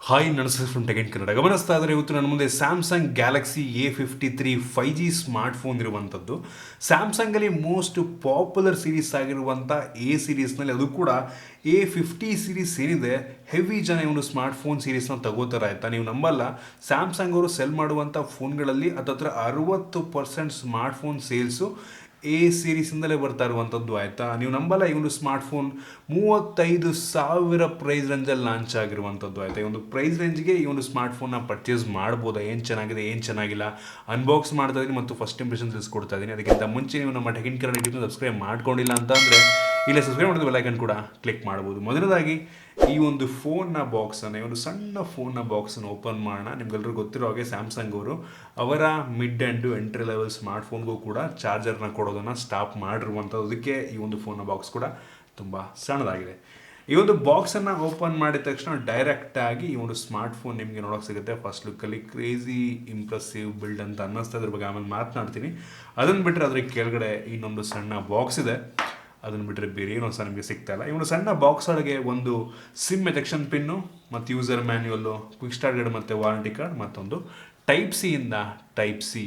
Hi ನಮಸ್ಕಾರ from tech in Kannada. ಗಮನಿಸ್ತಾ ಇದ್ದಾರೆ ಇವತ್ತು ನನ್ನ ಮುಂದೆ Samsung Galaxy A53 5G smartphone ಇರುವಂಥದ್ದು. ಸ್ಯಾಮ್ಸಂಗಲ್ಲಿ ಮೋಸ್ಟ್ ಪಾಪ್ಯುಲರ್ ಸೀರೀಸ್ ಆಗಿರುವಂಥ ಎ ಸೀರೀಸ್ನಲ್ಲಿ ಅದು ಕೂಡ A50 ಸೀರೀಸ್ ಏನಿದೆ, ಹೆವಿ ಜನ ಒಂದು ಸ್ಮಾರ್ಟ್ಫೋನ್ ಸೀರೀಸ್ನ ತಗೋತಾರೆ ಆಯಿತಾ. ನೀವು ನಂಬಲ್ಲ, ಸ್ಯಾಮ್ಸಂಗ್ ಅವರು ಸೆಲ್ ಮಾಡುವಂಥ ಫೋನ್ಗಳಲ್ಲಿ ಹತ್ತತ್ರ 60% ಸ್ಮಾರ್ಟ್ಫೋನ್ ಸೇಲ್ಸು ಎ ಸೀರೀಸಿಂದಲೇ ಬರ್ತಾ ಇರುವಂಥದ್ದು ಆಯಿತಾ. ನೀವು ನಂಬಲ್ಲ, ಈ ಒಂದು ಸ್ಮಾರ್ಟ್ಫೋನ್ 35,000 ಪ್ರೈಸ್ ರೇಂಜಲ್ಲಿ ಲಾಂಚ್ ಆಗಿರುವಂಥದ್ದು ಆಯಿತಾ. ಈ ಒಂದು ಪ್ರೈಸ್ ರೇಂಜ್ಗೆ ಈ ಒಂದು ಸ್ಮಾರ್ಟ್ಫೋನ್ನ ಪರ್ಚೇಸ್ ಮಾಡ್ಬೋದಾ, ಏನು ಚೆನ್ನಾಗಿದೆ ಏನು ಚೆನ್ನಾಗಿಲ್ಲ ಅನ್ಬಾಕ್ಸ್ ಮಾಡ್ತಾ ಇದ್ದೀನಿ ಮತ್ತು ಫಸ್ಟ್ ಇಂಪ್ರೆಷನ್ ತಿಳಿಸ್ಕೊಡ್ತಾ ಇದ್ದೀನಿ. ಅದಕ್ಕಿಂತ ಮುಂಚೆ ನೀವು ನಮ್ಮ ಟೆಕ್ ಇನ್ ಕನ್ನಡ ಯೂಟ್ಯೂಬ್ನ ಸಬ್ಸ್ಕ್ರೈಬ್ ಮಾಡ್ಕೊಂಡಿಲ್ಲ ಅಂತ ಅಂದರೆ ಇಲ್ಲೇ ಸಬ್ಸ್ಕ್ರೈಬ್ ಮಾಡಿದ ಬೆಲ್ ಐಕನ್ ಕೂಡ ಕ್ಲಿಕ್ ಮಾಡ್ಬೋದು. ಮೊದಲದಾಗಿ ಈ ಒಂದು ಫೋನ್ನ ಬಾಕ್ಸನ್ನು, ಈ ಒಂದು ಸಣ್ಣ ಫೋನ್ನ ಬಾಕ್ಸನ್ನು ಓಪನ್ ಮಾಡೋಣ. ನಿಮ್ಗೆಲ್ಲರೂ ಗೊತ್ತಿರೋ ಹಾಗೆ ಸ್ಯಾಮ್ಸಂಗ್ ಅವರು ಅವರ ಮಿಡ್ ಆ್ಯಂಡ್ ಎಂಟ್ರಿ ಲೆವೆಲ್ ಸ್ಮಾರ್ಟ್ಫೋನ್ಗೂ ಕೂಡ ಚಾರ್ಜರ್ನ ಕೊಡೋದನ್ನು ಸ್ಟಾಪ್ ಮಾಡಿರುವಂಥದ್ದು. ಅದಕ್ಕೆ ಈ ಒಂದು ಫೋನ್ನ ಬಾಕ್ಸ್ ಕೂಡ ತುಂಬ ಸಣ್ಣದಾಗಿದೆ. ಈ ಒಂದು ಬಾಕ್ಸನ್ನು ಓಪನ್ ಮಾಡಿದ ತಕ್ಷಣ ಡೈರೆಕ್ಟಾಗಿ ಈ ಒಂದು ಸ್ಮಾರ್ಟ್ಫೋನ್ ನಿಮಗೆ ನೋಡೋಕೆ ಸಿಗುತ್ತೆ. ಫಸ್ಟ್ ಲುಕ್ಕಲ್ಲಿ ಕ್ರೇಜಿ ಇಂಪ್ರೆಸಿವ್ ಬಿಲ್ಡ್ ಅಂತ ಅನ್ನಿಸ್ತಾ ಇದ್ರ ಬಗ್ಗೆ ಆಮೇಲೆ ಮಾತನಾಡ್ತೀನಿ. ಅದನ್ನು ಬಿಟ್ಟರೆ ಅದ್ರ ಕೆಳಗಡೆ ಇನ್ನೊಂದು ಸಣ್ಣ ಬಾಕ್ಸ್ ಇದೆ, ಅದನ್ನು ಬಿಟ್ಟರೆ ಬೇರೆ ಏನೋ ಸಹ ನಿಮಗೆ ಸಿಗ್ತಾ ಇಲ್ಲ. ಈ ಒಂದು ಸಣ್ಣ ಬಾಕ್ಸ್ ಒಳಗೆ ಒಂದು ಸಿಮ್ ಎಜೆಕ್ಷನ್ ಪಿನ್ನು ಮತ್ತು user manual, quick start guide ಮತ್ತು ವಾರಂಟಿ ಕಾರ್ಡ್, ಮತ್ತೊಂದು ಟೈಪ್ ಸಿ ಇಂದ ಟೈಪ್ ಸಿ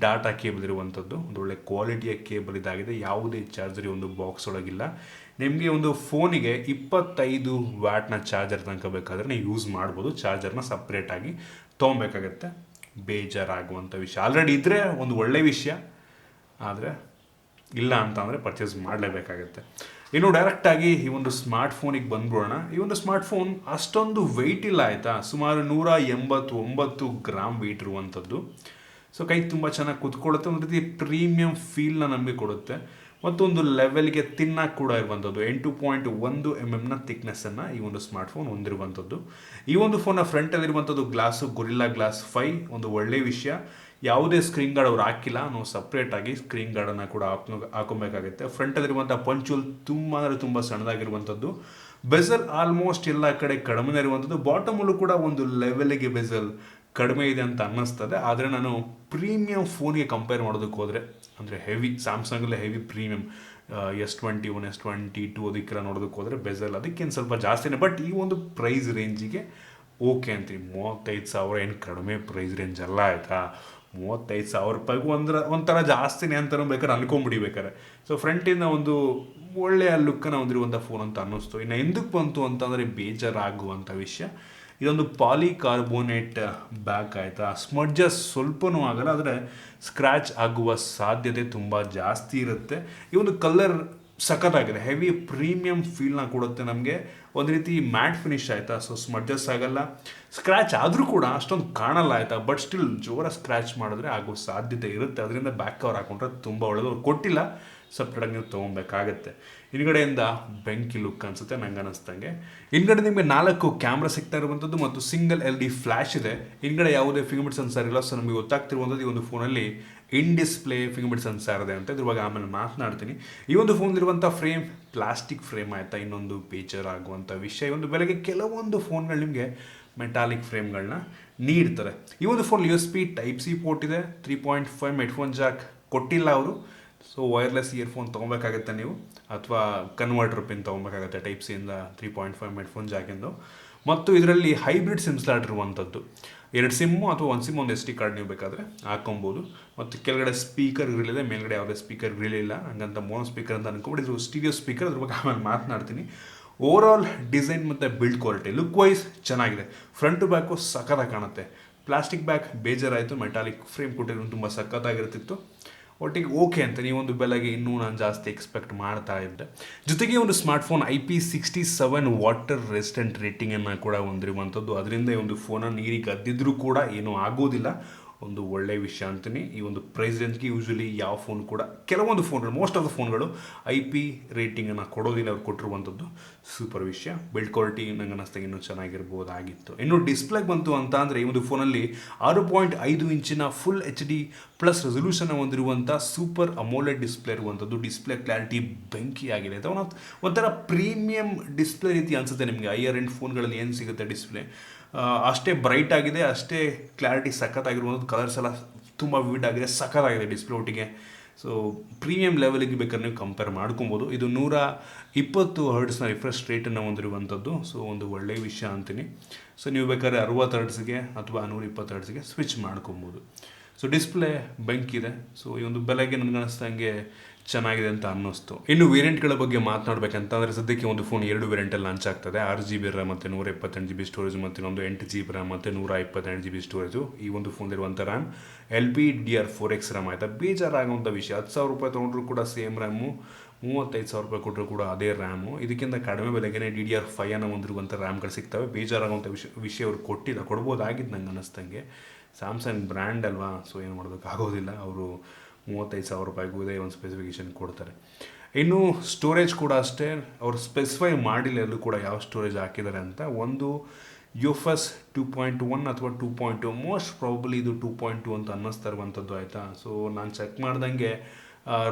ಡಾಟಾ ಕೇಬಲ್ ಇರುವಂಥದ್ದು. ಒಂದು ಒಳ್ಳೆ ಕ್ವಾಲಿಟಿಯ ಕೇಬಲ್ ಇದಾಗಿದೆ. ಯಾವುದೇ ಚಾರ್ಜರ್ ಈ ಒಂದು ಬಾಕ್ಸ್ ಒಳಗಿಲ್ಲ. ನಿಮಗೆ ಒಂದು ಫೋನಿಗೆ 25 ವ್ಯಾಟ್ನ ಚಾರ್ಜರ್ ತನಕ ಬೇಕಾದರೆ ನೀವು ಯೂಸ್ ಮಾಡ್ಬೋದು. ಚಾರ್ಜರ್ನ ಸಪ್ರೇಟಾಗಿ ತೊಗೊಬೇಕಾಗತ್ತೆ. ಬೇಜಾರಾಗುವಂಥ ವಿಷಯ ಆಲ್ರೆಡಿ ಇದ್ದರೆ ಒಂದು ಒಳ್ಳೆಯ ವಿಷಯ, ಆದರೆ ಇಲ್ಲ ಅಂತ ಅಂದರೆ ಪರ್ಚೇಸ್ ಮಾಡಲೇಬೇಕಾಗತ್ತೆ. ಇನ್ನು ಡೈರೆಕ್ಟಾಗಿ ಈ ಒಂದು ಸ್ಮಾರ್ಟ್ಫೋನಿಗೆ ಬಂದ್ಬಿಡೋಣ. ಈ ಒಂದು ಸ್ಮಾರ್ಟ್ಫೋನ್ ಅಷ್ಟೊಂದು ವೆಯ್ಟ್ ಇಲ್ಲ ಆಯಿತಾ. ಸುಮಾರು 189 ಗ್ರಾಮ್ ವೆಯ್ಟ್ ಇರುವಂಥದ್ದು. ಸೊ ಕೈ ತುಂಬ ಚೆನ್ನಾಗಿ ಕೂತ್ಕೊಳ್ಳುತ್ತೆ. ಒಂದು ರೀತಿ ಪ್ರೀಮಿಯಂ ಫೀಲ್ನ ನಮಗೆ ಕೊಡುತ್ತೆ. ಮತ್ತೊಂದು ಲೆವೆಲ್ಗೆ ತಿನ್ನಕ್ಕೆ ಕೂಡ ಇರುವಂಥದ್ದು. 8.1 mm ಥಿಕ್ನೆಸ್ಸನ್ನು ಈ ಒಂದು ಸ್ಮಾರ್ಟ್ಫೋನ್ ಹೊಂದಿರುವಂಥದ್ದು. ಈ ಒಂದು ಫೋನ್ನ ಫ್ರಂಟಲ್ಲಿರುವಂಥದ್ದು ಗ್ಲಾಸು ಗೊರಿಲ್ಲಾ ಗ್ಲಾಸ್ 5, ಒಂದು ಒಳ್ಳೆಯ ವಿಷಯ. ಯಾವುದೇ ಸ್ಕ್ರೀನ್ ಗಾರ್ಡ್ ಅವ್ರು ಹಾಕಿಲ್ಲ, ನಾವು ಸಪ್ರೇಟಾಗಿ ಸ್ಕ್ರೀನ್ ಗಾರ್ಡನ್ನು ಕೂಡ ಹಾಕೊಬೇಕಾಗುತ್ತೆ. ಫ್ರಂಟಲ್ಲಿರುವಂಥ ಪಂಚುಲ್ ತುಂಬ ಅಂದರೆ ತುಂಬ ಸಣ್ಣದಾಗಿರುವಂಥದ್ದು. ಬೆಸಲ್ ಆಲ್ಮೋಸ್ಟ್ ಎಲ್ಲ ಕಡೆ ಕಡಿಮೆ ಇರುವಂಥದ್ದು. ಬಾಟಮಲ್ಲೂ ಕೂಡ ಒಂದು ಲೆವೆಲ್ಗೆ ಬೆಸಲ್ ಕಡಿಮೆ ಇದೆ ಅಂತ ಅನ್ನಿಸ್ತದೆ. ಆದರೆ ನಾನು ಪ್ರೀಮಿಯಂ ಫೋನ್ಗೆ ಕಂಪೇರ್ ಮಾಡೋದಕ್ಕೆ ಹೋದರೆ, ಅಂದರೆ heavy ಸ್ಯಾಮ್ಸಂಗಲ್ಲೇ heavy premium S21 S22 ಅದಕ್ಕೆಲ್ಲ ನೋಡೋದಕ್ಕೆ ಹೋದರೆ ಬೆಸಲ್ ಅದಕ್ಕೇನು ಸ್ವಲ್ಪ ಜಾಸ್ತಿನೇ. ಬಟ್ ಈ ಒಂದು ಪ್ರೈಸ್ ರೇಂಜಿಗೆ ಓಕೆ ಅಂತೀನಿ. 35,000 ಏನು ಕಡಿಮೆ ಪ್ರೈಸ್ ರೇಂಜ್ ಅಲ್ಲ ಆಯಿತಾ. 35,000 ರೂಪಾಯಿಗೂ ಒಂಥರ ಜಾಸ್ತಿನೇ ಅಂತಲೂ ಬೇಕಾದ್ರೆ ಅನ್ಕೊಂಬಿಡಿ ಬೇಕಾರೆ. ಸೊ ಫ್ರಂಟಿಂದ ಒಂದು ಒಳ್ಳೆಯ ಲುಕ್ಕನ್ನು ಹೊಂದಿರುವಂಥ ಫೋನ್ ಅಂತ ಅನ್ನಿಸ್ತು. ಇನ್ನು ಎಂದಕ್ಕೆ ಬಂತು ಅಂತಂದರೆ ಬೇಜಾರಾಗುವಂಥ ವಿಷಯ, ಇದೊಂದು ಪಾಲಿಕಾರ್ಬೋನೇಟ್ ಬ್ಯಾಕ್ ಆಯಿತಾ. ಸ್ಮಡ್ಜಸ್ ಸ್ವಲ್ಪನೂ ಆಗಲ್ಲ, ಆದರೆ ಸ್ಕ್ರ್ಯಾಚ್ ಆಗುವ ಸಾಧ್ಯತೆ ತುಂಬ ಜಾಸ್ತಿ ಇರುತ್ತೆ. ಈ ಒಂದು ಕಲರ್ ಸಖತ್ತಾಗಿದೆ, ಹೆವಿ ಪ್ರೀಮಿಯಂ ಫೀಲ್ನ ಕೊಡುತ್ತೆ ನಮಗೆ. ಒಂದು ರೀತಿ ಮ್ಯಾಟ್ ಫಿನಿಶ್ ಆಯಿತಾ. ಸೊ ಸ್ಮಡ್ಜಸ್ ಆಗಲ್ಲ, ಸ್ಕ್ರ್ಯಾಚ್ ಆದರೂ ಕೂಡ ಅಷ್ಟೊಂದು ಕಾಣಲ್ಲ ಆಯಿತಾ. ಬಟ್ ಸ್ಟಿಲ್ ಜೋರ ಸ್ಕ್ರ್ಯಾಚ್ ಮಾಡಿದ್ರೆ ಆಗೋ ಸಾಧ್ಯತೆ ಇರುತ್ತೆ. ಅದರಿಂದ ಬ್ಯಾಕ್ ಕವರ್ ಹಾಕೊಂಡ್ರೆ ತುಂಬ ಒಳ್ಳೆಯದು. ಅವ್ರು ಕೊಟ್ಟಿಲ್ಲ, ಸಪ್ರೇಟಾಗಿ ನೀವು ತೊಗೊಬೇಕಾಗತ್ತೆ. ಹಿಂದ್ಗಡೆಯಿಂದ ಬೆಂಕಿ ಲುಕ್ ಅನಿಸುತ್ತೆ ನಂಗೆ ಅನ್ನಿಸ್ದಂಗೆ. ಹಿಂದ್ಗಡೆ ನಿಮಗೆ 4 ಕ್ಯಾಮ್ರಾ ಸಿಗ್ತಾ ಇರುವಂಥದ್ದು ಮತ್ತು ಸಿಂಗಲ್ LED ಫ್ಲ್ಯಾಶ್ ಇದೆ. ಹಿಂದ್ಗಡೆ ಯಾವುದೇ ಫಿಂಗರ್ಪ್ರಿಂಟ್ ಸೆನ್ಸರ್ ಇಲ್ಲ. ಸೊ ನಮಗೆ ಗೊತ್ತಾಗ್ತಿರುವಂಥದ್ದು ಈ ಒಂದು ಫೋನಲ್ಲಿ ಇನ್ ಡಿಸ್ಪ್ಲೇ ಫಿಂಗರ್ಪ್ರಿಂಟ್ ಸೆನ್ಸರ್ ಇದೆ ಅಂತ. ಇದ್ರ ಬಗ್ಗೆ ಆಮೇಲೆ ಮಾತನಾಡ್ತೀನಿ. ಈ ಒಂದು ಫೋನ್ಲಿರುವಂಥ ಫ್ರೇಮ್ ಪ್ಲಾಸ್ಟಿಕ್ ಫ್ರೇಮ್ ಆಯಿತಾ, ಇನ್ನೊಂದು ಬೇಜಾರ್ ಆಗುವಂಥ ವಿಷಯ. ಈ ಒಂದು ಬೆಲೆಗೆ ಕೆಲವೊಂದು ಫೋನ್ಗಳು ನಿಮಗೆ ಮೆಟಾಲಿಕ್ ಫ್ರೇಮ್ಗಳನ್ನ ನೀಡ್ತಾರೆ. ಈ ಒಂದು phone USB type C port ಇದೆ. 3.5 ಹೆಡ್ಫೋನ್ ಜಾಕ್ ಕೊಟ್ಟಿಲ್ಲ ಅವರು. ಸೊ ವೈರ್ಲೆಸ್ ಇಯರ್ಫೋನ್ ತೊಗೊಬೇಕಾಗತ್ತೆ ನೀವು, ಅಥವಾ ಕನ್ವರ್ಟರ್ ಪಿನ್ ತೊಗೊಬೇಕಾಗತ್ತೆ ಟೈಪ್ ಸಿಯಿಂದ 3.5 ಹೆಡ್ಫೋನ್ ಜಾಕಿಂದು. ಮತ್ತು ಇದರಲ್ಲಿ ಹೈಬ್ರಿಡ್ ಸಿಮ್ ಸ್ಲಾಟ್ ಇರುವಂಥದ್ದು. 2 ಸಿಮ್ಮು ಅಥವಾ 1 ಸಿಮ್ ಒಂದು SD ಕಾರ್ಡ್ ನೀವು ಬೇಕಾದರೆ ಹಾಕೊಬೋದು. ಮತ್ತು ಕೆಳಗಡೆ ಸ್ಪೀಕರ್ ಗ್ರಿಲ್ ಇದೆ, ಮೇಲ್ಗಡೆ ಯಾವುದೇ ಸ್ಪೀಕರ್ ಗ್ರಿಲ್ ಇಲ್ಲ. ಹಂಗಂತ ಮೋನೋ ಸ್ಪೀಕರ್ ಅಂತ ಅನ್ಕೊಂಬಿಟ್ಟು ಇದು ಸ್ಟೀರಿಯೋ ಸ್ಪೀಕರ್. ಅದ್ರ ಬಗ್ಗೆ ಆಮೇಲೆ ಮಾತನಾಡ್ತೀನಿ. ಓವರಾಲ್ ಡಿಸೈನ್ ಮತ್ತು ಬಿಲ್ಡ್ ಕ್ವಾಲಿಟಿ ಲುಕ್ ವೈಸ್ ಚೆನ್ನಾಗಿದೆ. ಫ್ರಂಟು ಬ್ಯಾಕು ಸಖತ್ತಾಗಿ ಕಾಣುತ್ತೆ. ಪ್ಲಾಸ್ಟಿಕ್ ಬ್ಯಾಕ್ ಬೇಜಾರಾಯಿತು, ಮೆಟಾಲಿಕ್ ಫ್ರೇಮ್ ಕೊಟ್ಟಿರೋ ತುಂಬ ಸಖತ್ತಾಗಿರ್ತಿತ್ತು. ಒಟ್ಟಿಗೆ ಓಕೆ ಅಂತ ಈ ಒಂದು ಬೆಲೆಗೆ ಇನ್ನೂ ನಾನು ಜಾಸ್ತಿ ಎಕ್ಸ್ಪೆಕ್ಟ್ ಮಾಡ್ತಾ ಇದ್ದೆ. ಜೊತೆಗೆ ಒಂದು ಸ್ಮಾರ್ಟ್ಫೋನ್ IP67 ವಾಟರ್ ರೆಸಿಸ್ಟೆಂಟ್ ರೇಟಿಂಗನ್ನು ಕೂಡ ಹೊಂದಿರುವಂಥದ್ದು. ಅದರಿಂದ ಈ ಒಂದು ಫೋನನ್ನು ನೀರಿಗೆ ಅದ್ದಿದ್ರೂ ಕೂಡ ಏನೂ ಆಗೋದಿಲ್ಲ, ಒಂದು ಒಳ್ಳೆಯ ವಿಷಯ ಅಂತೀನಿ. ಈ ಒಂದು ಪ್ರೈಸ್ ರೇಂಜ್ಗೆ ಯೂಶ್ವಲಿ ಯಾವ ಫೋನ್ ಕೂಡ, ಕೆಲವೊಂದು ಫೋನ್ಗಳು, ಮೋಸ್ಟ್ ಆಫ್ ದ ಫೋನ್ಗಳು IP ರೇಟಿಂಗನ್ನು ಕೊಡೋದಿಲ್ಲ. ಅವ್ರು ಕೊಟ್ಟಿರುವಂಥದ್ದು ಸೂಪರ್ ವಿಷಯ. ಬಿಲ್ಡ್ ಕ್ವಾಲಿಟಿ ನಂಗೆ ಅನ್ನಿಸ್ತಾಗ ಇನ್ನೂ ಚೆನ್ನಾಗಿರ್ಬೋದಾಗಿತ್ತು. ಇನ್ನು ಡಿಸ್ಪ್ಲೇಗೆ ಬಂತು ಅಂತ ಅಂದರೆ ಈ ಒಂದು ಫೋನಲ್ಲಿ 6.5 ಇಂಚಿನ ಫುಲ್ HD ಪ್ಲಸ್ ರೆಸೊಲ್ಯೂಷನ್ ಹೊಂದಿರುವಂಥ ಸೂಪರ್ ಅಮೋಲೆಡ್ ಡಿಸ್ಪ್ಲೇ ಇರುವಂಥದ್ದು. ಡಿಸ್ಪ್ಲೇ ಕ್ಲಾರಿಟಿ ಬೆಂಕಿಯಾಗಿದೆ. ಅಥವಾ ಒಂಥರ ಪ್ರೀಮಿಯಂ ಡಿಸ್ಪ್ಲೇ ರೀತಿ ಅನಿಸುತ್ತೆ ನಿಮಗೆ. ಹೈಯರ್ ಎಂಡ್ ಫೋನ್ಗಳಲ್ಲಿ ಏನು ಸಿಗುತ್ತೆ ಡಿಸ್ಪ್ಲೇ ಅಷ್ಟೇ ಬ್ರೈಟ್ ಆಗಿದೆ, ಅಷ್ಟೇ ಕ್ಲಾರಿಟಿ ಸಖತ್ತಾಗಿರುವಂಥದ್ದು. ಕಲರ್ಸ್ ಎಲ್ಲ ತುಂಬ ವಿವಿಡ್ ಆಗಿದೆ, ಸಖತ್ತಾಗಿದೆ ಡಿಸ್ಪ್ಲೇ ಒಟ್ಟಿಗೆ. ಸೊ ಪ್ರೀಮಿಯಂ ಲೆವೆಲಿಗೆ ಬೇಕಾದ್ರೆ ನೀವು ಕಂಪೇರ್ ಮಾಡ್ಕೊಬೋದು. ಇದು 120 ಹರ್ಟ್ಸ್ನ ರಿಫ್ರೆಶ್ ರೇಟನ್ನು ಹೊಂದಿರುವಂಥದ್ದು. ಸೊ ಒಂದು ಒಳ್ಳೆಯ ವಿಷಯ ಅಂತೀನಿ. ಸೊ ನೀವು ಬೇಕಾದ್ರೆ 60 ಹರ್ಟ್ಸ್ಗೆ ಅಥವಾ 120 ಹರ್ಟ್ಸ್ಗೆ ಸ್ವಿಚ್ ಮಾಡ್ಕೊಬೋದು. ಸೊ ಡಿಸ್ಪ್ಲೇ ಬೆಂಕಿದೆ. ಸೊ ಈ ಒಂದು ಬೆಲೆಗೆ ನನಗೆ ಅನಿಸ್ದಂಗೆ ಚೆನ್ನಾಗಿದೆ ಅಂತ ಅನ್ನಿಸ್ತು. ಇನ್ನು ವೇರಿಯಂಟ್ಗಳ ಬಗ್ಗೆ ಮಾತನಾಡಬೇಕಂತಂದರೆ ಸದ್ಯಕ್ಕೆ ಒಂದು ಫೋನ್ 2 ವೇರಿಯಂಟಲ್ಲಿ ಲಾಂಚ್ ಆಗ್ತದೆ. 6GB RAM ಮತ್ತು 128GB ಸ್ಟೋರೇಜ್ ಮತ್ತು ಇನ್ನೊಂದು 8GB RAM ಮತ್ತು 128GB ಸ್ಟೋರೇಜು. ಈ ಒಂದು ಫೋನ್ಲಿರುವಂಥ ರ್ಯಾಮ್ LPDDR4X RAM ಆಯಿತಾ. ಬೇಜಾರಾಗುವಂಥ ವಿಷಯ, 10,000 ರೂಪಾಯಿ ತೊಗೊಂಡ್ರು ಕೂಡ ಸೇಮ್ ರ್ಯಾಮು, 35,000 ರೂಪಾಯಿ ಕೊಟ್ಟರು ಕೂಡ ಅದೇ ರ್ಯಾಮು. ಇದಕ್ಕಿಂತ ಕಡಿಮೆ ಬೆಲೆಗೆ DDR5 ಅನ್ನು ಹೊಂದಿರುವಂಥ ರ್ಯಾಮ್ಗಳು ಸಿಗ್ತವೆ. ಬೇಜಾರಾಗುವಂಥ ವಿಷಯ ಅವ್ರು ಕೊಟ್ಟಿಲ್ಲ, ಕೊಡ್ಬೋದಾಗಿದ್ದು ನಂಗೆ ಅನ್ನಿಸ್ದಂಗೆ. ಸ್ಯಾಮ್ಸಂಗ್ ಬ್ರ್ಯಾಂಡ್ ಅಲ್ವಾ, ಸೊ ಏನು ಮಾಡೋದಕ್ಕಾಗೋದಿಲ್ಲ. ಅವರು 35,000 ರೂಪಾಯಿಗೂ ಇದೇ ಒಂದು ಸ್ಪೆಸಿಫಿಕೇಷನ್ ಕೊಡ್ತಾರೆ. ಇನ್ನು ಸ್ಟೋರೇಜ್ ಕೂಡ ಅಷ್ಟೇ, ಅವರು ಸ್ಪೆಸಿಫೈ ಮಾಡಿಲ್ಲ ಎಲ್ಲೂ ಕೂಡ ಯಾವ ಸ್ಟೋರೇಜ್ ಹಾಕಿದ್ದಾರೆ ಅಂತ. ಒಂದು UFS 2.1 ಅಥವಾ 2.2, ಮೋಸ್ಟ್ ಪ್ರಾಬಬ್ಲಿ ಇದು 2.2 ಅಂತ ಅನ್ನಿಸ್ತಾ ಇರುವಂಥದ್ದು ಆಯಿತಾ. ಸೊ ನಾನು ಚೆಕ್ ಮಾಡ್ದಂಗೆ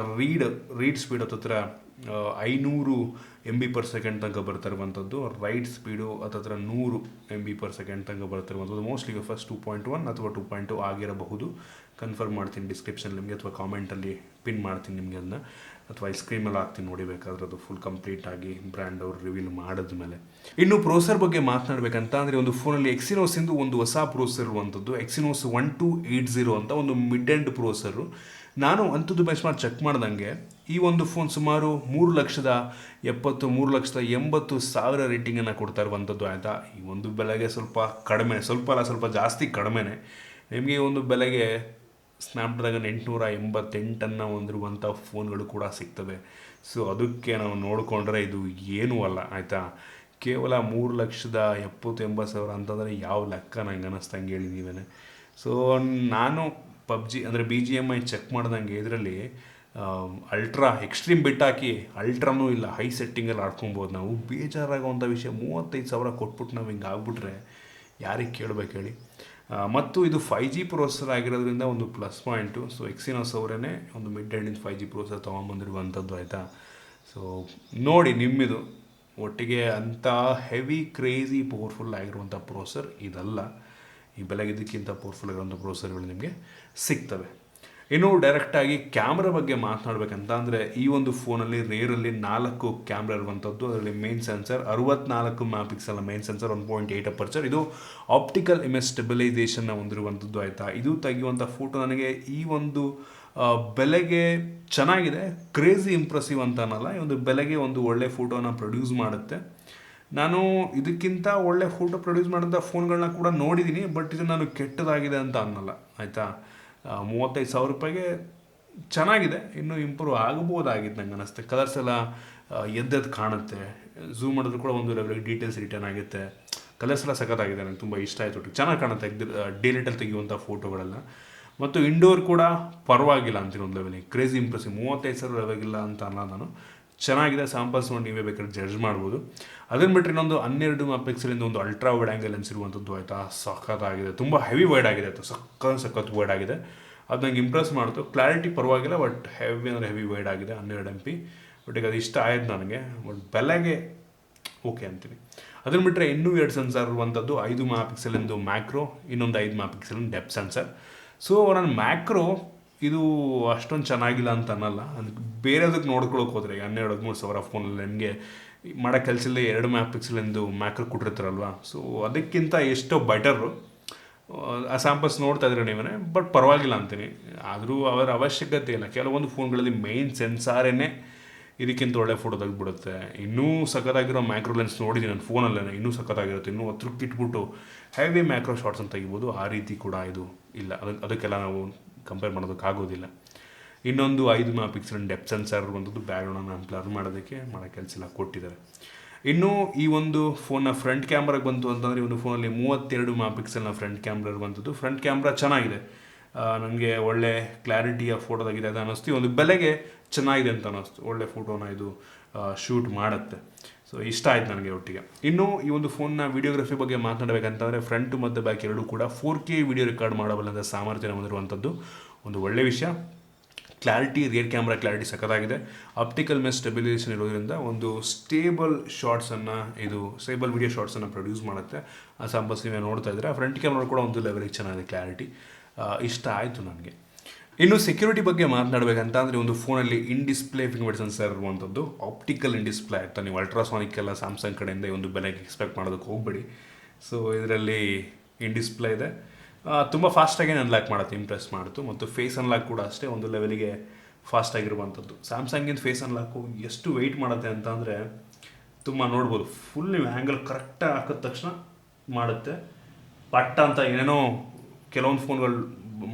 ರೀಡ್ ಸ್ಪೀಡ್ ಹತ್ತಿರ 500 MB/s ತನಕ ಬರ್ತಾ ಇರುವಂಥದ್ದು. ರೈಟ್ ಸ್ಪೀಡು ಹತ್ತಿರ 100 MB/s ತನಕ ಬರ್ತಾ ಇರುವಂಥದ್ದು. ಮೋಸ್ಟ್ಲಿ UFS 2.1 ಅಥವಾ 2.2 ಆಗಿರಬಹುದು. ಕನ್ಫರ್ಮ್ ಮಾಡ್ತೀನಿ ಡಿಸ್ಕ್ರಿಪ್ಷನ್ ನಿಮಗೆ, ಅಥವಾ ಕಾಮೆಂಟಲ್ಲಿ ಪಿನ್ ಮಾಡ್ತೀನಿ ನಿಮಗೆ ಅದನ್ನ, ಅಥವಾ ಈ ಸ್ಕ್ರೀನಲ್ಲಿ ಹಾಕ್ತೀನಿ ನೋಡಿಬೇಕಾದ್ರೆ ಅದು ಫುಲ್ ಕಂಪ್ಲೀಟ್ ಆಗಿ ಬ್ರ್ಯಾಂಡ್ ಅವರು ರಿವೀಲ್ ಮಾಡಿದ್ಮೇಲೆ. ಇನ್ನು ಪ್ರೋಸರ್ ಬಗ್ಗೆ ಮಾತನಾಡಬೇಕಂತ ಅಂದರೆ ಒಂದು ಫೋನಲ್ಲಿ Exynos ಇಂದು ಒಂದು ಹೊಸ ಪ್ರೋಸರ್ ಇರುವಂಥದ್ದು. Exynos 1280 ಅಂತ ಒಂದು ಮಿಡ್ ಎಂಡ್ ಪ್ರೋಸರು. ನಾನು AnTuTu ಬೆಂಚ್ಮಾರ್ಕ್ ಚೆಕ್ ಮಾಡ್ದಂಗೆ ಈ ಒಂದು ಫೋನ್ ಸುಮಾರು 3,70,3,80,000 ರೇಟಿಂಗನ್ನು ಕೊಡ್ತಾ ಇರುವಂಥದ್ದು ಆಯಿತಾ. ಈ ಒಂದು ಬೆಲೆಗೆ ಸ್ವಲ್ಪ ಕಡಿಮೆ, ಸ್ವಲ್ಪ ಜಾಸ್ತಿ ಕಡಿಮೆನೇ. ನಿಮಗೆ ಈ ಒಂದು ಬೆಲೆಗೆ ಸ್ನ್ಯಾಪ್ಡ್ರ್ಯಾಗನ್ 888 ಹೊಂದಿರುವಂಥ ಫೋನ್ಗಳು ಕೂಡ ಸಿಗ್ತವೆ. ಸೊ ಅದಕ್ಕೆ ನಾವು ನೋಡಿಕೊಂಡ್ರೆ ಇದು ಏನೂ ಅಲ್ಲ ಆಯಿತಾ. ಕೇವಲ 3,70,000-80,000 ಅಂತಂದರೆ ಯಾವ ಲೆಕ್ಕ ನಂಗೆ ಅನ್ನಿಸ್ದಂಗೆ ಹೇಳಿ ನೀವೇ. ಸೊ ನಾನು PUBG ಅಂದರೆ BGMI ಚೆಕ್ ಮಾಡ್ದಂಗೆ ಇದರಲ್ಲಿ ಅಲ್ಟ್ರಾ ಎಕ್ಸ್ಟ್ರೀಮ್ ಬಿಟ್ ಹಾಕಿ ಅಲ್ಟ್ರಾನೂ ಇಲ್ಲ, ಹೈ ಸೆಟ್ಟಿಂಗಲ್ಲಿ ಆಡ್ಕೊಬೋದು ನಾವು. ಬೇಜಾರಾಗುವಂಥ ವಿಷಯ, 35,000 ಕೊಟ್ಬಿಟ್ಟು ನಾವು ಹಿಂಗೆ ಆಗ್ಬಿಟ್ರೆ ಯಾರಿಗೆ ಕೇಳಬೇಕು ಹೇಳಿ. ಮತ್ತು ಇದು 5G ಪ್ರೋಸೆಸರ್ ಆಗಿರೋದ್ರಿಂದ ಒಂದು ಪ್ಲಸ್ ಪಾಯಿಂಟು. ಸೊ Exynos ಅವರೇ ಒಂದು ಮಿಡ್ ಎಂಡಿನ 5G ಪ್ರೋಸೆಸರ್ ತೊಗೊಂಬಂದಿರುವಂಥದ್ದು ಆಯಿತಾ. ಸೊ ನೋಡಿ ನಿಮ್ಮಿದು ಒಟ್ಟಿಗೆ ಅಂಥ ಹೆವಿ ಕ್ರೇಜಿ ಪವರ್ಫುಲ್ ಆಗಿರುವಂಥ ಪ್ರೋಸೆಸರ್ ಇದಲ್ಲ. ಈ ಬೆಲೆಗೆ ಇದಕ್ಕಿಂತ ಪವರ್ಫುಲ್ ಆಗಿರುವಂಥ ಪ್ರೋಸೆಸರ್ಗಳು ನಿಮಗೆ ಸಿಗ್ತವೆ. ಇನ್ನು ಡೈರೆಕ್ಟಾಗಿ ಕ್ಯಾಮ್ರಾ ಬಗ್ಗೆ ಮಾತನಾಡಬೇಕಂತ ಅಂದರೆ ಈ ಒಂದು ಫೋನಲ್ಲಿ ರೇರಲ್ಲಿ 4 ಕ್ಯಾಮ್ರಾ ಇರುವಂಥದ್ದು. ಅದರಲ್ಲಿ main sensor 64 MP main sensor, 1.8 aperture. ಇದು ಆಪ್ಟಿಕಲ್ ಇಮೇಜ್ ಸ್ಟೆಬಿಲೈಸೇಷನ್ನ ಹೊಂದಿರುವಂಥದ್ದು ಆಯಿತಾ. ಇದು ತೆಗೆಯುವಂಥ ಫೋಟೋ ನನಗೆ ಈ ಒಂದು ಬೆಲೆಗೆ ಚೆನ್ನಾಗಿದೆ. ಕ್ರೇಜಿ ಇಂಪ್ರೆಸಿವ್ ಅಂತ ಅನ್ನಲ್ಲ, ಈ ಒಂದು ಬೆಲೆಗೆ ಒಂದು ಒಳ್ಳೆ ಫೋಟೋನ ಪ್ರೊಡ್ಯೂಸ್ ಮಾಡುತ್ತೆ. ನಾನು ಇದಕ್ಕಿಂತ ಒಳ್ಳೆ ಫೋಟೋ ಪ್ರೊಡ್ಯೂಸ್ ಮಾಡಿದಂಥ ಫೋನ್ಗಳನ್ನ ಕೂಡ ನೋಡಿದ್ದೀನಿ, ಬಟ್ ಇದು ನಾನು ಕೆಟ್ಟದಾಗಿದೆ ಅಂತ ಅನ್ನಲ್ಲ ಆಯಿತಾ. 35,000 ರೂಪಾಯಿಗೆ ಚೆನ್ನಾಗಿದೆ, ಇನ್ನೂ ಇಂಪ್ರೂವ್ ಆಗ್ಬೋದಾಗಿತ್ತು ನಂಗೆ ಅನ್ನಿಸುತ್ತೆ. ಕಲರ್ಸ್ ಎಲ್ಲ ಎದ್ದೆದ್ದು ಕಾಣುತ್ತೆ, ಝೂಮ್ ಮಾಡಿದ್ರು ಕೂಡ ಒಂದು ಲೆವೆಲ್ಗೆ ಡೀಟೇಲ್ಸ್ ರಿಟರ್ನ್ ಆಗುತ್ತೆ. ಕಲರ್ಸ್ ಎಲ್ಲ ಸಖತ್ತಾಗಿದೆ, ನನಗೆ ತುಂಬ ಇಷ್ಟ ಆಯಿತು. ಚೆನ್ನಾಗಿ ಕಾಣುತ್ತೆ ಡೇ ಲೈಟಲ್ಲಿ ತೆಗೆಯುವಂಥ ಫೋಟೋಗಳೆಲ್ಲ. ಮತ್ತು ಇಂಡೋರ್ ಕೂಡ ಪರವಾಗಿಲ್ಲ ಅಂತೀನಿ ಒಂದು ಲೆವೆಲಿಗೆ. ಕ್ರೇಜಿ ಇಂಪ್ರೆಸಿವ್, 35,000 ಲೆವೆಗಿಲ್ಲ ಅಂತ ಅಲ್ಲ ನಾನು. ಚೆನ್ನಾಗಿದೆ, ಸ್ಯಾಂಪಲ್ಸ್ ನೋಡಿ ನೀವೇ ಬೇಕಾದ್ರೆ ಜಡ್ಜ್ ಮಾಡ್ಬೋದು. ಅದನ್ನು ಬಿಟ್ಟರೆ ಇನ್ನೊಂದು 12 MP ಒಂದು ಅಲ್ಟ್ರಾ ವೈಡ್ ಆ್ಯಂಗಲ್ ಲೆನ್ಸ್ ಇರುವಂಥದ್ದು ಆಯಿತಾ. ಸಖತ್ತಾಗಿದೆ, ತುಂಬ ಹೆವಿ ವೈಡ್ ಆಗಿದೆ ಆಯಿತಾ, ಸಖತ್ ವೈಡ್ ಆಗಿದೆ. ಅದು ನಂಗೆ ಇಂಪ್ರೆಸ್ ಮಾಡ್ತು. ಕ್ಲಾರಿಟಿ ಪರವಾಗಿಲ್ಲ, ಬಟ್ ಹೆವಿ ಅಂದರೆ ಹೆವಿ ವೈಡ್ ಆಗಿದೆ, 12 MP. ಬಟ್ ಈಗ ಅದು ಇಷ್ಟ ಆಯ್ತು ನನಗೆ, ಬಟ್ ಬೆಲೆಗೆ ಓಕೆ ಅಂತೀನಿ. ಅದನ್ನು ಬಿಟ್ಟರೆ ಇನ್ನೂ 2 ಸೆನ್ಸರ್ ಇರುವಂಥದ್ದು. 5 MP ಮ್ಯಾಕ್ರೋ, ಇನ್ನೊಂದು 5 MP ಡೆಪ್ತ್ ಸೆನ್ಸರ್. ಸೊ ನಾನು ಮ್ಯಾಕ್ರೋ ಇದು ಅಷ್ಟೊಂದು ಚೆನ್ನಾಗಿಲ್ಲ ಅಂತ ಅನ್ನಲ್ಲ. ಅದಕ್ಕೆ ಬೇರೆದಕ್ಕೆ ನೋಡ್ಕೊಳಕ್ಕೆ ಹೋದರೆ 12-13 ಸಾವಿರ ಫೋನಲ್ಲಿ ನನಗೆ ಮಾಡೋ ಕೆಲಸದಲ್ಲಿ 2 MP ಮ್ಯಾಕ್ರೋ ಕೊಟ್ಟಿರ್ತಾರಲ್ವ. ಸೊ ಅದಕ್ಕಿಂತ ಎಷ್ಟೋ ಬೆಟರು. ಆ ಸ್ಯಾಂಪಲ್ಸ್ ನೋಡ್ತಾ ಇದ್ರೆ ನೀವೇ, ಬಟ್ ಪರವಾಗಿಲ್ಲ ಅಂತೀನಿ. ಆದರೂ ಅವರ ಅವಶ್ಯಕತೆ ಇಲ್ಲ. ಕೆಲವೊಂದು ಫೋನ್ಗಳಲ್ಲಿ ಮೇಯ್ನ್ ಸೆನ್ಸಾರೇ ಇದಕ್ಕಿಂತ ಒಳ್ಳೆ ಫೋಟೋ ತೆಗೆದುಬಿಡುತ್ತೆ. ಇನ್ನೂ ಸಖತ್ತಾಗಿರೋ ಮ್ಯಾಕ್ರೋ ಲೆನ್ಸ್ ನೋಡಿದ್ದೀನಿ ನನ್ನ ಫೋನಲ್ಲೇ, ಇನ್ನೂ ಸಖತ್ತಾಗಿರುತ್ತೆ. ಇನ್ನೂ ಹತ್ರಕ್ಕೆ ಇಟ್ಬಿಟ್ಟು ಹೆವಿ ಮ್ಯಾಕ್ರೋ ಶಾಟ್ಸನ್ನು ತೆಗಿಬೋದು. ಆ ರೀತಿ ಕೂಡ ಇದು ಇಲ್ಲ, ಅದಕ್ಕೆಲ್ಲ ನಾವು ಕಂಪೇರ್ ಮಾಡೋದಕ್ಕಾಗೋದಿಲ್ಲ. ಇನ್ನೊಂದು 5 MP ಡೆಪ್ತ್ ಸೆನ್ಸರ್ ಇರುವಂಥದ್ದು, ಬ್ಯಾಕ್ಗ್ರೌಂಡನ್ನು ಬ್ಲರ್ ಮಾಡೋದಕ್ಕೆ ಮಾಡೋ ಕೆಲಸ ಎಲ್ಲ ಕೊಟ್ಟಿದ್ದಾರೆ. ಇನ್ನು ಈ ಒಂದು ಫೋನ್ನ ಫ್ರಂಟ್ ಕ್ಯಾಮ್ರಾಗೆ ಬಂತು ಅಂತಂದರೆ, ಈ ಒಂದು ಫೋನಲ್ಲಿ 32 MP ಫ್ರಂಟ್ ಕ್ಯಾಮ್ರಾ ಇರುವಂಥದ್ದು. ಫ್ರಂಟ್ ಕ್ಯಾಮ್ರಾ ಚೆನ್ನಾಗಿದೆ, ನನಗೆ ಒಳ್ಳೆ ಕ್ಲಾರಿಟಿಯ ಫೋಟೋ ತೆಗಿದೆ ಅದು ಅನ್ನಿಸ್ತು. ಒಂದು ಬೆಲೆಗೆ ಚೆನ್ನಾಗಿದೆ ಅಂತ ಅನ್ನಿಸ್ತು. ಒಳ್ಳೆ ಫೋಟೋನ ಇದು ಶೂಟ್ ಮಾಡುತ್ತೆ. ಸೊ ಇಷ್ಟ ಆಯ್ತು ನನಗೆ ಒಟ್ಟಿಗೆ. ಇನ್ನು ಈ ಒಂದು ಫೋನ್ನ ವಿಡಿಯೋಗ್ರಫಿ ಬಗ್ಗೆ ಮಾತನಾಡಬೇಕಂತಂದರೆ ಫ್ರಂಟು ಮತ್ತು ಬ್ಯಾಕ್ ಎರಡೂ ಕೂಡ 4K ವಿಡಿಯೋ ರೆಕಾರ್ಡ್ ಮಾಡಬಲ್ಲಂಥ ಸಾಮರ್ಥ್ಯ ಹೊಂದಿರುವಂಥದ್ದು ಒಂದು ಒಳ್ಳೆಯ ವಿಷಯ. ಕ್ಲಾರಿಟಿ, ರಿಯರ್ ಕ್ಯಾಮ್ರಾ ಕ್ಲಾರಿಟಿ ಸಖತ್ತಾಗಿದೆ. ಆಪ್ಟಿಕಲ್ ಇಮೇಜ್ ಸ್ಟೆಬಿಲೈಸೇಷನ್ ಇರೋದ್ರಿಂದ ಒಂದು ಸ್ಟೇಬಲ್ ವಿಡಿಯೋ ಶಾರ್ಟ್ಸನ್ನು ಪ್ರೊಡ್ಯೂಸ್ ಮಾಡುತ್ತೆ. ಆ ಸ್ಯಾಂಪಲ್ಸ್ ನೀವೇ ನೋಡ್ತಾ ಇದ್ದರೆ. ಫ್ರಂಟ್ ಕ್ಯಾಮ್ರಾ ಕೂಡ ಒಂದು ಲೆವೆಲಿಗೆ ಚೆನ್ನಾಗಿದೆ ಕ್ಲಾರಿಟಿ. ಇಷ್ಟ ಆಯಿತು ನನಗೆ. ಇನ್ನು ಸೆಕ್ಯೂರಿಟಿ ಬಗ್ಗೆ ಮಾತನಾಡಬೇಕಂತ ಅಂದರೆ ಒಂದು ಫೋನಲ್ಲಿ ಇನ್ ಡಿಸ್ಪ್ಲೇ ಫಿಂಗರ್ ಸೆನ್ಸರ್ ಇರುವಂಥದ್ದು, ಆಪ್ಟಿಕಲ್ ಇನ್ ಡಿಸ್ಪ್ಲೇ ಆಯಿತಾ. ನೀವು ಅಲ್ಟ್ರಾಸಾನಿಕ್ ಎಲ್ಲ ಸ್ಯಾಮ್ಸಂಗ್ ಕಡೆಯಿಂದ ಈ ಒಂದು ಬೆಲೆಗೆ ಎಕ್ಸ್ಪೆಕ್ಟ್ ಮಾಡೋದಕ್ಕೆ ಹೋಗಬೇಡಿ. ಸೊ ಇದರಲ್ಲಿ ಇನ್ ಡಿಸ್ಪ್ಲೇ ಇದೆ, ತುಂಬ ಫಾಸ್ಟಾಗಿ ಅನ್ಲಾಕ್ ಮಾಡುತ್ತೆ, ಇಂಪ್ರೆಸ್ ಮಾಡ್ತು. ಮತ್ತು ಫೇಸ್ ಅನ್ಲಾಕ್ ಕೂಡ ಅಷ್ಟೇ ಒಂದು ಲೆವೆಲಿಗೆ ಫಾಸ್ಟಾಗಿರುವಂಥದ್ದು. ಸ್ಯಾಮ್ಸಂಗಿಂದ ಫೇಸ್ ಅನ್ಲಾಕು ಎಷ್ಟು ವೆಯ್ಟ್ ಮಾಡುತ್ತೆ ಅಂತ ಅಂದರೆ ತುಂಬ ನೋಡ್ಬೋದು. ಫುಲ್ ನೀವು ಆ್ಯಂಗಲ್ ಕರೆಕ್ಟಾಗಿ ಹಾಕಿದ ತಕ್ಷಣ ಮಾಡುತ್ತೆ. ಪಟ್ಟ ಅಂತ ಏನೇನೋ ಕೆಲವೊಂದು ಫೋನ್ಗಳು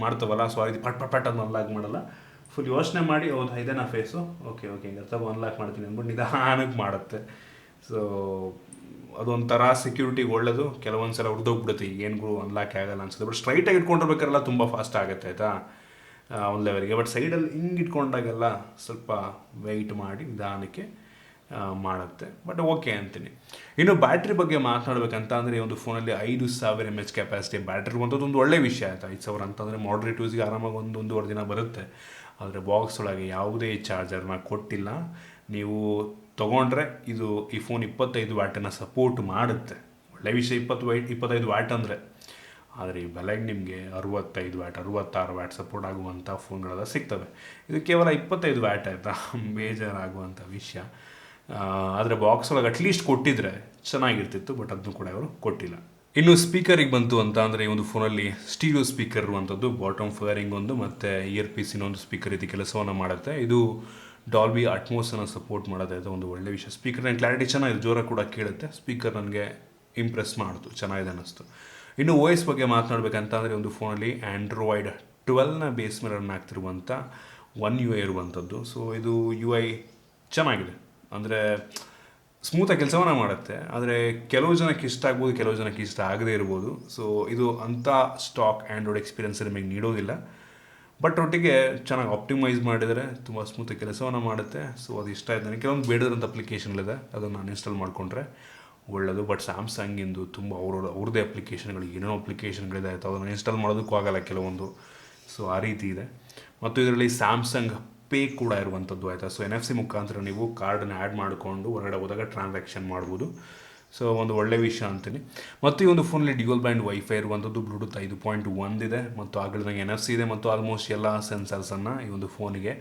ಮಾಡ್ತಾವಲ್ಲ, ಸೊ ಇದು ಪಟ್ ಅದನ್ನ ಅನ್ಲಾಕ್ ಮಾಡಲ್ಲ. ಫುಲ್ ಯೋಚನೆ ಮಾಡಿ ಹೌದು ಇದೇನಾ ಫೇಸು, ಓಕೆ ಹಿಂಗೆ ಅಥವಾ ಅನ್ಲಾಕ್ ಮಾಡ್ತೀನಿ ಅಂದ್ಬಿಟ್ಟು ನಿಧಾನಕ್ಕೆ ಮಾಡುತ್ತೆ. ಸೊ ಅದೊಂಥರ ಸೆಕ್ಯೂರಿಟಿಗೆ ಒಳ್ಳೆಯದು. ಕೆಲವೊಂದು ಸಲ ಉರ್ದೋಗ್ಬಿಡುತ್ತೆ, ಏನ್ಗಳು ಅನ್ಲಾಕ್ ಆಗಲ್ಲ ಅನ್ಸುತ್ತೆ. ಬಟ್ ಸ್ಟ್ರೈಟಾಗಿ ಇಟ್ಕೊಂಡಿರ್ಬೇಕಾರೆಲ್ಲ ತುಂಬ ಫಾಸ್ಟ್ ಆಗುತ್ತೆ ಆಯಿತಾ ಒಂದು ಲೆವೆಲ್ಗೆ. ಬಟ್ ಸೈಡಲ್ಲಿ ಹಿಂಗೆ ಇಟ್ಕೊಂಡಾಗೆಲ್ಲ ಸ್ವಲ್ಪ ವೆಯ್ಟ್ ಮಾಡಿ ನಿಧಾನಕ್ಕೆ ಮಾಡುತ್ತೆ. ಬಟ್ ಓಕೆ ಅಂತೀನಿ. ಇನ್ನು ಬ್ಯಾಟ್ರಿ ಬಗ್ಗೆ ಮಾತನಾಡಬೇಕಂತ ಅಂದರೆ ಒಂದು ಫೋನಲ್ಲಿ 5000 mAh ಕೆಪಾಸಿಟಿ ಬ್ಯಾಟ್ರಿ ಇರುವಂಥದ್ದು ಒಂದು ಒಳ್ಳೆಯ ವಿಷಯ ಆಯಿತಾ. 5000 ಅಂತಂದರೆ ಮಾಡರೇಟ್ ಯೂಸ್ಗೆ ಆರಾಮಾಗಿ ಒಂದೂವರೆ ದಿನ ಬರುತ್ತೆ. ಆದರೆ ಬಾಕ್ಸ್ ಒಳಗೆ ಯಾವುದೇ ಚಾರ್ಜರ್ನ ಕೊಟ್ಟಿಲ್ಲ. ನೀವು ತೊಗೊಂಡ್ರೆ ಈ ಫೋನ್ 25 ವ್ಯಾಟನ್ನು ಸಪೋರ್ಟ್ ಮಾಡುತ್ತೆ, ಒಳ್ಳೆಯ ವಿಷಯ. 25 ವ್ಯಾಟ್ ಅಂದರೆ. ಆದರೆ ಈ ಬೆಲೆಗೆ ನಿಮಗೆ 65 ವ್ಯಾಟ್ 66 ವ್ಯಾಟ್ ಸಪೋರ್ಟ್ ಆಗುವಂಥ ಫೋನ್ಗಳೆಲ್ಲ ಸಿಗ್ತವೆ. ಇದು ಕೇವಲ 25 ವ್ಯಾಟ್ ಆಯಿತಾ, ಬೇಜಾರಾಗುವಂಥ ವಿಷಯ. ಆದರೆ ಬಾಕ್ಸ್ ಒಳಗೆ ಅಟ್ಲೀಸ್ಟ್ ಕೊಟ್ಟಿದ್ರೆ ಚೆನ್ನಾಗಿರ್ತಿತ್ತು, ಬಟ್ ಅದನ್ನು ಕೂಡ ಅವರು ಕೊಟ್ಟಿಲ್ಲ. ಇನ್ನು ಸ್ಪೀಕರಿಗೆ ಬಂತು ಅಂತ ಅಂದರೆ ಈ ಒಂದು ಫೋನಲ್ಲಿ ಸ್ಟೀರಿಯೋ ಸ್ಪೀಕರ್ ಇರುವಂಥದ್ದು, ಬಾಟಮ್ ಫೈರಿಂಗ್ ಒಂದು ಮತ್ತು ಇಯರ್ ಪೀಸಿನ ಒಂದು ಸ್ಪೀಕರ್ ರೀತಿ ಕೆಲಸವನ್ನು ಮಾಡುತ್ತೆ. ಇದು ಡಾಲ್ಬಿ ಅಟ್ಮೋಸನ್ನು ಸಪೋರ್ಟ್ ಮಾಡೋದು, ಅದು ಒಂದು ಒಳ್ಳೆಯ ವಿಷಯ. ಸ್ಪೀಕರ್ನ ಕ್ಲಾರಿಟಿ ಚೆನ್ನಾಗಿದೆ, ಜೋರಾಗಿ ಕೂಡ ಕೇಳುತ್ತೆ. ಸ್ಪೀಕರ್ ನನಗೆ ಇಂಪ್ರೆಸ್ ಮಾಡ್ತು, ಚೆನ್ನಾಗಿದೆ ಅನ್ನಿಸ್ತು. ಇನ್ನು OIS ಬಗ್ಗೆ ಮಾತನಾಡಬೇಕಂತ ಅಂದರೆ ಒಂದು ಫೋನಲ್ಲಿ ಆ್ಯಂಡ್ರಾಯ್ಡ್ 12ನ ಬೇಸ್ ಮೇಲೆ ರನ್ ಆಗ್ತಿರುವಂಥ One UI ಇರುವಂಥದ್ದು. ಸೊ ಇದು UI ಚೆನ್ನಾಗಿದೆ, ಅಂದರೆ ಸ್ಮೂತಾಗಿ ಕೆಲಸವನ್ನು ಮಾಡುತ್ತೆ. ಆದರೆ ಕೆಲವು ಜನಕ್ಕೆ ಇಷ್ಟ ಆಗ್ಬೋದು, ಕೆಲವು ಜನಕ್ಕೆ ಇಷ್ಟ ಆಗದೇ ಇರ್ಬೋದು. ಸೊ ಇದು ಅಂಥ ಸ್ಟಾಕ್ ಆ್ಯಂಡ್ರಾಯ್ಡ್ ಎಕ್ಸ್ಪೀರಿಯನ್ಸ್ ನಿಮಗೆ ನೀಡೋದಿಲ್ಲ. ಬಟ್ ಒಟ್ಟಿಗೆ ಚೆನ್ನಾಗಿ ಆಪ್ಟಿಮೈಸ್ ಮಾಡಿದರೆ ತುಂಬ ಸ್ಮೂತಾಗಿ ಕೆಲಸವನ್ನು ಮಾಡುತ್ತೆ. ಸೊ ಅದು ಇಷ್ಟ ಆಯ್ತು ನನಗೆ. ಕೆಲವೊಂದು ಬೇಡದಂಥ ಅಪ್ಲಿಕೇಶನ್ಗಳಿದೆ, ಅದನ್ನು ನಾನು ಇನ್ಸ್ಟಾಲ್ ಮಾಡಿಕೊಂಡ್ರೆ ಒಳ್ಳೆಯದು. ಬಟ್ ಸ್ಯಾಮ್ಸಂಗಿಂದು ತುಂಬ ಅವ್ರದ್ದೇ ಅಪ್ಲಿಕೇಶನ್ಗಳು, ಏನೇನೋ ಅಪ್ಲಿಕೇಶನ್ಗಳಿದೆ ಆಯಿತು, ಅದನ್ನು ಇನ್ಸ್ಟಾಲ್ ಮಾಡೋದಕ್ಕೂ ಆಗಲ್ಲ ಕೆಲವೊಂದು. ಸೊ ಆ ರೀತಿ ಇದೆ. ಮತ್ತು ಇದರಲ್ಲಿ ಸ್ಯಾಮ್ಸಂಗ್ ಪೇ ಕೂಡ ಇರುವಂಥದ್ದು ಆಯಿತಾ. ಸೊ NFC ಮುಖಾಂತರ ನೀವು ಕಾರ್ಡನ್ನ ಆ್ಯಡ್ ಮಾಡಿಕೊಂಡು ಹೊರಗಡೆ ಹೋದಾಗ ಟ್ರಾನ್ಸಾಕ್ಷನ್ ಮಾಡ್ಬೋದು. ಸೊ ಒಂದು ಒಳ್ಳೆಯ ವಿಷಯ ಅಂತೀನಿ. ಮತ್ತು ಈ ಒಂದು ಫೋನಲ್ಲಿ ಡ್ಯುಯಲ್ ಬ್ಯಾಂಡ್ ವೈಫೈ ಇರುವಂಥದ್ದು, ಬ್ಲೂಟೂತ್ 5.1 ಇದೆ, ಮತ್ತು ಆಗಲಿದಂಗೆ NFC ಇದೆ, ಮತ್ತು ಆಲ್ಮೋಸ್ಟ್ ಎಲ್ಲ ಸೆನ್ಸರ್ಸನ್ನು ಈ ಒಂದು ಫೋನಿಗೆ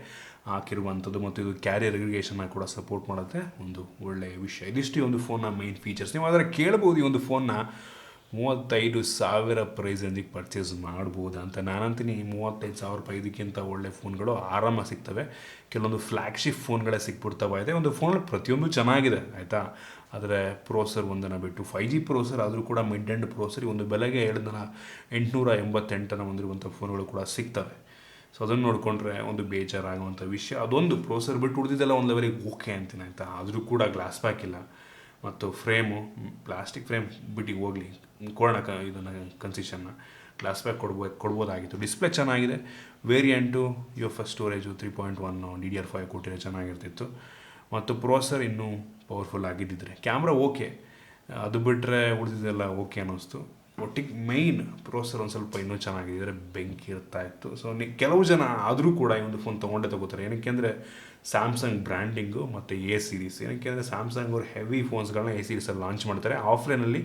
ಹಾಕಿರುವಂಥದ್ದು. ಮತ್ತು ಇದು ಕ್ಯಾರಿಯರ್ ಅಗ್ರಿಗೇಷನ್ನ ಕೂಡ ಸಪೋರ್ಟ್ ಮಾಡುತ್ತೆ, ಒಂದು ಒಳ್ಳೆಯ ವಿಷಯ. ಇದಿಷ್ಟು ಈ ಒಂದು ಫೋನ್ನ ಮೈನ್ ಫೀಚರ್ಸ್. ನೀವು ಆದರೆ ಕೇಳ್ಬೋದು ಈ ಒಂದು ಫೋನ್ನ 35,000 ಪ್ರೈಸೊಂದಿಗೆ ಪರ್ಚೇಸ್ ಮಾಡ್ಬೋದು ಅಂತ. ನಾನಂತೀನಿ 35,000 ರೂಪಾಯಿ ಇದಕ್ಕಿಂತ ಒಳ್ಳೆ ಫೋನ್ಗಳು ಆರಾಮ ಸಿಗ್ತವೆ. ಕೆಲವೊಂದು ಫ್ಲ್ಯಾಗ್ಶಿಪ್ ಫೋನ್ಗಳೇ ಸಿಕ್ಬಿಡ್ತವೆ ಇದೆ. ಒಂದು ಫೋನಲ್ಲಿ ಪ್ರತಿಯೊಂದು ಚೆನ್ನಾಗಿದೆ ಆಯಿತಾ. ಆದರೆ ಪ್ರೋಸರ್ ಒಂದನ್ನು ಬಿಟ್ಟು 5G ಪ್ರೋಸರ್ ಆದರೂ ಕೂಡ ಮಿಡ್ ಎಂಡ್ ಪ್ರೋಸರ್ ಈ ಒಂದು ಬೆಲೆಗೆ 888 ಹೊಂದಿರುವಂಥ ಫೋನ್ಗಳು ಕೂಡ ಸಿಗ್ತವೆ. ಸೊ ಅದನ್ನು ನೋಡಿಕೊಂಡ್ರೆ ಒಂದು ಬೇಜಾರಾಗುವಂಥ ವಿಷಯ. ಅದೊಂದು ಪ್ರೋಸರ್ ಬಿಟ್ಟು ಉಳಿದಿದ್ದೆಲ್ಲ ಒಂದು ಲೆವೆಲಿಗೆ ಓಕೆ ಅಂತೀನಿ ಆಯಿತಾ. ಆದರೂ ಕೂಡ ಗ್ಲಾಸ್ ಬ್ಯಾಕ್ ಇಲ್ಲ, ಮತ್ತು ಫ್ರೇಮು ಪ್ಲಾಸ್ಟಿಕ್ ಫ್ರೇಮ್ ಬಿಟ್ಟಿಗೆ ಹೋಗಲಿ ಕೊಡೋಣ ಇದನ್ನು ಕನ್ಸಿಷನ್ನ ಗ್ಲಾಸ್ ಬ್ಯಾಕ್ ಕೊಡ್ಬೋದಾಗಿತ್ತು. ಡಿಸ್ಪ್ಲೇ ಚೆನ್ನಾಗಿದೆ. ವೇರಿಯಂಟು UFS ಸ್ಟೋರೇಜು 3.1 DDR5 ಕೊಟ್ಟಿರೋ ಚೆನ್ನಾಗಿರ್ತಿತ್ತು. ಮತ್ತು ಪ್ರೋಸರ್ ಇನ್ನೂ ಪವರ್ಫುಲ್ ಆಗಿದ್ದಿದ್ರೆ. ಕ್ಯಾಮ್ರಾ ಓಕೆ, ಅದು ಬಿಟ್ಟರೆ ಉಳಿದಿದ್ದೆಲ್ಲ ಓಕೆ ಅನ್ನಿಸ್ತು. ಒಟ್ಟಿಗೆ ಮೈನ್ ಪ್ರೋಸರ್ ಒಂದು ಸ್ವಲ್ಪ ಇನ್ನೂ ಚೆನ್ನಾಗಿದ್ದರೆ ಬೆಂಕಿ ಇರ್ತಾಯಿತ್ತು. ಸೊ ಕೆಲವು ಜನ ಆದರೂ ಕೂಡ ಈ ಒಂದು ಫೋನ್ ತೊಗೋತಾರೆ. ಏನಕ್ಕೆ ಅಂದರೆ ಸ್ಯಾಮ್ಸಂಗ್ ಬ್ರ್ಯಾಂಡಿಂಗು ಮತ್ತು A ಸೀರೀಸ್. ಏನಕ್ಕೆ ಅಂದರೆ ಸ್ಯಾಮ್ಸಂಗ್ ಅವರು ಹೆವಿ ಫೋನ್ಸ್ಗಳನ್ನ A ಸೀರೀಸಲ್ಲಿ ಲಾಂಚ್ ಮಾಡ್ತಾರೆ. ಆಫ್ಲೈನಲ್ಲಿ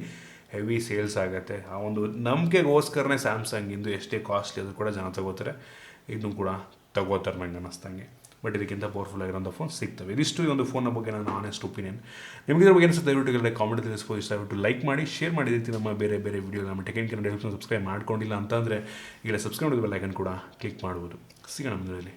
ಹೆವಿ ಸೇಲ್ಸ್ ಆಗುತ್ತೆ. ಆ ಒಂದು ನಂಬಿಕೆಗೋಸ್ಕರನೇ ಸ್ಯಾಮ್ಸಂಗಿಂದು ಎಷ್ಟೇ ಕಾಸ್ಟ್ಲಿ ಅದು ಕೂಡ ಜನ ತಗೋತಾರೆ. ಇದನ್ನು ಕೂಡ ತಗೋತಾರೆ ನಂಗೆ ಅನ್ನಿಸ್ದಂಗೆ. ಬಟ್ ಇದಕ್ಕಿಂತ ಪವರ್ಫುಲ್ ಆಗಿರೋಂಥ ಫೋನ್ ಸಿಗ್ತವೆ. ಇದಿಷ್ಟು ಈ ಒಂದು ಫೋನ್ನ ಬಗ್ಗೆ ನನ್ನ ಆನೆಸ್ಟ್ ಒಪಿನಿಯನ್. ನಿಮಗೆ ಇದ್ರ ಬಗ್ಗೆ ಅನಿಸುತ್ತೆ ದಯವಿಟ್ಟು ಕಾಮೆಂಟ್ ತಿಳಿಸ್ಬೋದು. ಇಷ್ಟ ದಯವಿಟ್ಟು ಲೈಕ್ ಮಾಡಿ, ಶೇರ್ ಮಾಡಿ. ರೀತಿ ನಮ್ಮ ಬೇರೆ ವಿಡಿಯೋ ನಮ್ಮ ಟೆಕ್ನಿಕಲ್ ಸಬ್ಸ್ಕ್ರೈಬ್ ಮಾಡ್ಕೊಂಡಿಲ್ಲ ಅಂತಂದರೆ ಈಗ ಸಬ್ಸ್ಕ್ರೈಬ್ ಮಾಡಿದ ಬೆಲ್ ಐಕನ್ ಕೂಡ ಕ್ಲಿಕ್ ಮಾಡ್ಬೋದು. ಸಿಗೋಣ ಮುಂದೆ.